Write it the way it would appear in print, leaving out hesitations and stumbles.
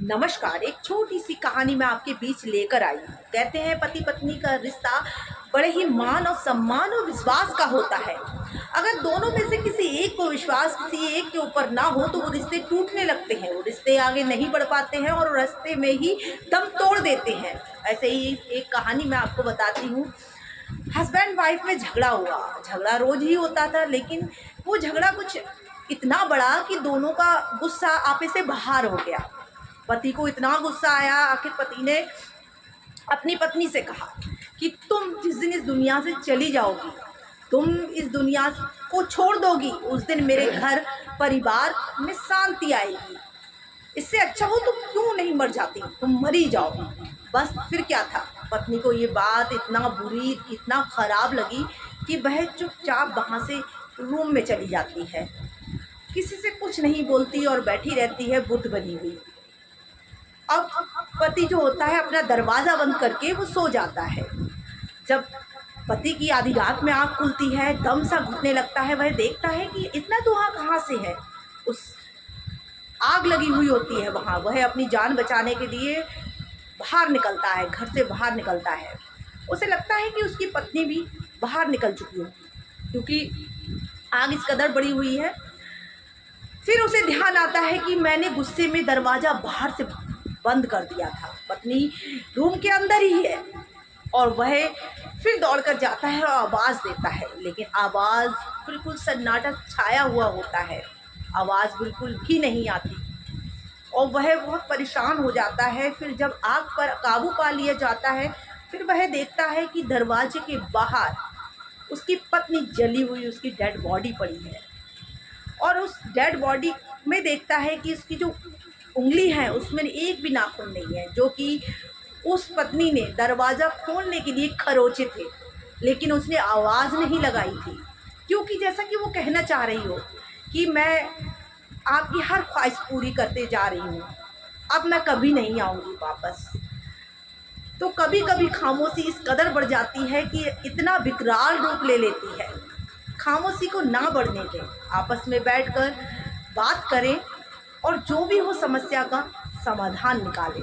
नमस्कार। एक छोटी सी कहानी मैं आपके बीच लेकर आई हूँ। कहते हैं पति पत्नी का रिश्ता बड़े ही मान और सम्मान और विश्वास का होता है। अगर दोनों में से किसी एक को विश्वास किसी एक के ऊपर ना हो तो वो रिश्ते टूटने लगते हैं, वो रिश्ते आगे नहीं बढ़ पाते हैं और रास्ते में ही दम तोड़ देते हैं। ऐसे ही एक कहानी मैं आपको बताती हूँ। हस्बैंड वाइफ में झगड़ा हुआ। झगड़ा रोज ही होता था, लेकिन वो झगड़ा कुछ इतना बड़ा कि दोनों का गुस्सा आपे से बाहर हो गया। पति को इतना गुस्सा आया, आखिर पति ने अपनी पत्नी से कहा कि तुम जिस दिन इस दुनिया से चली जाओगी, तुम इस दुनिया को छोड़ दोगी, उस दिन मेरे घर परिवार में शांति आएगी। इससे अच्छा हो तुम क्यों नहीं मर जाती, तुम मरी जाओ। बस फिर क्या था, पत्नी को ये बात इतना बुरी इतना खराब लगी कि वह चुपचाप वहाँ से रूम में चली जाती है, किसी से कुछ नहीं बोलती और बैठी रहती है बुद्ध बनी हुई। अब पति जो होता है अपना दरवाज़ा बंद करके वो सो जाता है। जब पति की आधी रात में आँख खुलती है, दम सा घुटने लगता है, वह देखता है कि इतना धुआं कहाँ से है। उस आग लगी हुई होती है वहाँ। वह अपनी जान बचाने के लिए बाहर निकलता है, घर से बाहर निकलता है। उसे लगता है कि उसकी पत्नी भी बाहर निकल चुकी होगी, क्योंकि आग इस कदर बढ़ी हुई है। फिर उसे ध्यान आता है कि मैंने गुस्से में दरवाज़ा बाहर से बंद कर दिया था, पत्नी रूम के अंदर ही है। और वह फिर दौड़कर जाता है और आवाज़ देता है, लेकिन आवाज़ बिल्कुल सन्नाटा छाया हुआ होता है, आवाज़ बिल्कुल भी नहीं आती और वह बहुत परेशान हो जाता है। फिर जब आग पर काबू पा लिया जाता है, फिर वह देखता है कि दरवाजे के बाहर उसकी पत्नी जली हुई उसकी डेड बॉडी पड़ी है। और उस डेड बॉडी में देखता है कि उसकी जो उंगली है उसमें एक भी नाखून नहीं है, जो कि उस पत्नी ने दरवाज़ा खोलने के लिए खरोचे थे, लेकिन उसने आवाज़ नहीं लगाई थी, क्योंकि जैसा कि वो कहना चाह रही हो कि मैं आपकी हर ख्वाहिश पूरी करते जा रही हूँ, अब मैं कभी नहीं आऊँगी वापस। तो कभी कभी खामोशी इस कदर बढ़ जाती है कि इतना विकराल रूप ले लेती है। खामोशी को ना बढ़ने दें, आपस में बैठकर बात करें और जो भी हो समस्या का समाधान निकालें।